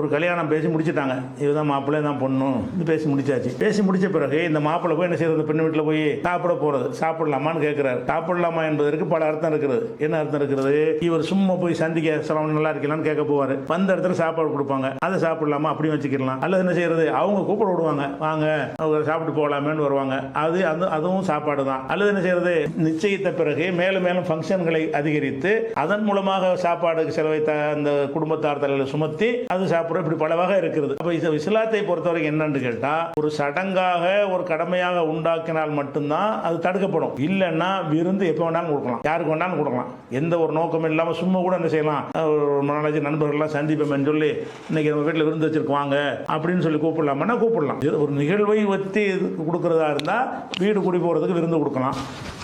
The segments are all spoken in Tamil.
ஒரு கல்யாணம் பேசி முடிச்சுட்டாங்க. இதுதான் மாப்பிள்ளை தான் பொண்ணும் பேசி முடிச்சாச்சு. பேசி முடிச்ச பிறகு இந்த மாப்பிள்ளை போய் என்ன செய்யறது, பெண்ணு வீட்டில் போய் சாப்பிட போறது. சாப்பிடலாமான்னு கேட்கிறாரு. சாப்பிடலாமா என்பதற்கு பல அர்த்தம் இருக்கிறது. என்ன அர்த்தம் இருக்கிறது? இவர் சும்மா போய் சந்திக்க சிரமம் நல்லா இருக்கலாம்னு கேட்க போவாரு. வந்த இடத்துல சாப்பாடு கொடுப்பாங்க, அதை சாப்பிடலாமா அப்படி வச்சுக்கலாம். அல்லது என்ன செய்யறது, அவங்க கூப்பிட விடுவாங்க, வாங்க அவங்க சாப்பிட்டு போகலாமேன்னு வருவாங்க. அதுவும் சாப்பாடு தான். அல்லது என்ன செய்யறது, நிச்சயித்த பிறகு மேலும் மேலும் ஃபங்க்ஷன்களை அதிகரித்து அதன் மூலமாக சாப்பாடுக்கு செலவைத்த அந்த குடும்பத்தார் தலையில் சுமத்தி அது சாப்பிட்ற இப்படி பல வகை இருக்கிறது. அப்ப இஸ்லாத்தை பொறுத்தவரைக்கும் என்னன்னு கேட்டா, ஒரு சடங்காக ஒரு கடமையாக உண்டாக்கினால் மட்டும்தான் அது தடுக்கப்படும். இல்லைன்னா விருந்து எப்ப வேணாலும் கொடுக்கலாம், யாருக்கு வேணாலும் கொடுக்கலாம். எந்த ஒரு நோக்கம் இல்லாம சும்மா கூட என்ன செய்யலாம், ஒரு நாலஞ்சு நண்பர்கள்லாம் சந்திப்போம் சொல்லி இன்னைக்கு நம்ம வீட்டில் விருந்து வச்சிருக்குவாங்க அப்படின்னு சொல்லி கூப்பிடலாம்னா கூப்பிடலாம். ஒரு நிகழ்வை ஒத்தி கொடுக்கறதா இருந்தா வீடு குடி போறதுக்கு விருந்து கொடுக்கலாம்,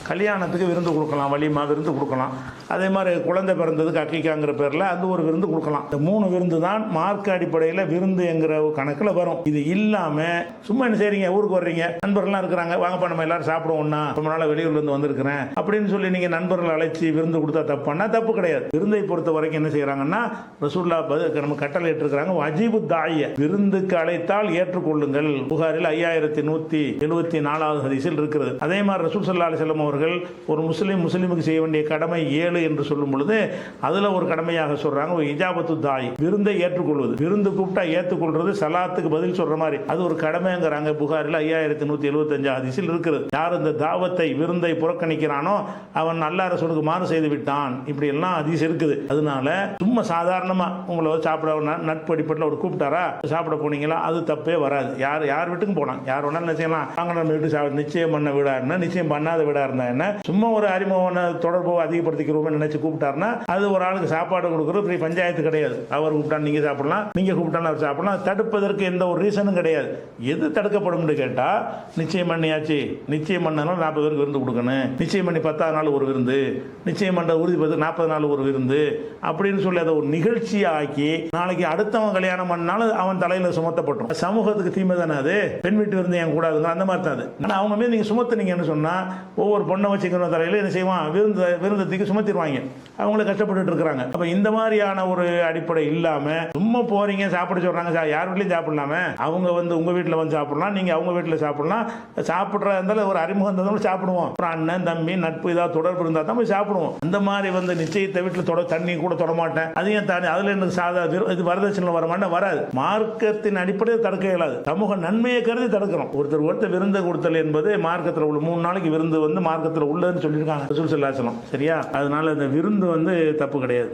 கல்யாணத்துக்கு விருந்து கொடுக்கலாம், வலிமா விருந்து கொடுக்கலாம். அதே மாதிரி குழந்தை பிறந்ததுக்கு அக்கிக்காங்கிற பேரில் அது ஒரு விருந்து கொடுக்கலாம். இந்த 3 விருந்து தான் மார்க்க அடிப்படையில் விருந்து என்கிற கணக்கில் வரும். இது இல்லாமல் சும்மா என்ன செய்றீங்க, ஊருக்கு வர்றீங்க, நண்பர்கள்லாம் இருக்கிறாங்க, வாங்கப்பா நம்ம எல்லாரும் சாப்பிடுவோம்னா, ரொம்ப நாள் வெளியூர்லேருந்து வந்திருக்கிறேன் அப்படின்னு சொல்லி நீங்கள் நண்பர்கள் அழைச்சி விருந்து கொடுத்தா தப்புன்னா தப்பு கிடையாது. விருந்தை பொறுத்த வரைக்கும் என்ன செய்கிறாங்கன்னா, ரசூலுல்லாஹ் நம்ம கட்டளை ஏற்றுக்கிறாங்க, வஜீபு தாய, விருந்துக்கு அழைத்தால் ஏற்றுக்கொள்ளுங்கள். புகாரில் 5174வது ஹதீஸில் இருக்கிறது. அதே மாதிரி ரசூல் ஸல்லல்லாஹு அலைஹி வஸல்லம் அவர்கள் ஒரு முஸ்லிமுக்கு செய்ய வேண்டிய கடமை 7 என்று சொல்லும் பொழுது அதுல ஒரு கடமையாக சொல்றாங்க, இஜாபத்து தாய், விருந்தை ஏற்றுக்கொள்வது. விருந்து கூப்பிட்டா ஏற்றுக்கொள்றது சலாத்துக்கு பதில் சொல்ற மாதிரி அது ஒரு கடமைங்கிறாங்க. புகாரில் 5175 ஹதீஸில் இருக்கிறது. யார் இந்த தாவத்தை விருந்தை புறக்கணிக்கிறானோ அவன் அல்லாஹ் ரசூலுக்கு மாறு செய்து விட்டான். இப்படி எல்லாம் ஹதீஸ் இருக்குது. அதனால சும்மா சாதாரணமா உங்களை சாப்பிட நட்பு அடிப்படையில் ஒரு கூப்பிட்டாரா சாப்பிட போனீங்களா, அது தப்பே வராது. யார் வீட்டுக்கும் போலாம், யார் வேணாலும் என்ன செய்யலாம். அங்கே நம்ம வீட்டு நிச்சயம் பண்ண வீடா இருந்தா, நிச்சயம் பண்ணாத வீடா இருந்தா என்ன, சும்மா ஒரு அறிமுக தொடர்பு அதிகப்படுத்திக்கிறோம் நினைச்சு கூப்பிட்டாருன்னா அது ஒரு ஆளுக்கு சாப்பாடு கொடுக்குறது பெரிய பஞ்சாயத்து கிடையாது. அவர் கூப்பிட்டா நீங்க சாப்பிடலாம், நீங்க கூப்பிட்டாலும் அவர் சாப்பிடலாம். தடுப்பதற்கு எந்த ஒரு ரீசனும் கிடையாது. எது தடுக்கப்படும் கேட்டா, நிச்சயம் பண்ணியாச்சு, நிச்சயம் பண்ணனால 40 பேருக்கு விருந்து கொடுக்கணும், நிச்சயம் பண்ணி 10வது நாள் ஒரு விருந்து, நிச்சயம் பண்ண உறுதிப்பது 40 நாள் ஒரு விருந்து அப்படின்னு சொல்லி அதை ஒரு நிகழ்ச்சியை ஆக்கி நாளைக்கு அடுத்தவன் கல்யாணம் பண்ணாலும் அவன் தலையில சுமத்தப்பட்டோம். சமூகத்துக்கு தீமை தானே அது. பெண் வீட்டு விருந்து ஏன் கூடாதுங்க, அந்த மாதிரி தான் அது. ஆனால் அவங்க மீது நீங்க சுமத்துனீங்கன்னு சொன்னா ஒவ்வொரு பொண்ணை வச்சுக்கிற தலையில என்ன செய்வான், விருந்தத்துக்கு சுமத்திடுவாங்க. அவங்கள கஷ்டப்பட்டு இருக்கிறாங்க. அப்ப இந்த மாதிரியான ஒரு அடிப்படை இல்லாம சும்மா போறீங்க சாப்பிட சொல்றாங்க, யார் வீட்லயும் சாப்பிடலாம, அவங்க உங்க வீட்டில் வந்து சாப்பிடலாம், நீங்க அவங்க வீட்டில் சாப்பிடலாம். சாப்பிட்றதா இருந்தாலும் ஒரு அறிமுகம் இருந்தாலும் சாப்பிடுவோம். அண்ணன் தம்பி நட்பு ஏதாவது தொடர்பு இருந்தால் தான் போய் சாப்பிடுவோம். அந்த மாதிரி நிச்சயத்தை வீட்டில் தண்ணி கூட தொட மாட்டேன், அதையும் தாண்டி அதுல எனக்கு சாதா இது வரதட்சணை வர மாட்டேன் வராது. மார்க்கத்தின் அடிப்படையில் தடுக்க இயலாது. சமூக நன்மையை கருதி தடுக்கிறோம். ஒருத்தர் விருந்து கொடுத்தல் என்பது மார்க்கத்தில் உள்ள 3 நாளைக்கு விருந்து மார்க்கத்தில் உள்ளதுன்னு சொல்லியிருக்காங்க ரசூல் ஸல்லல்லாஹு அலைஹி வஸல்லம். சரியா? அதனால இந்த விருந்து தப்பு கிடையாது.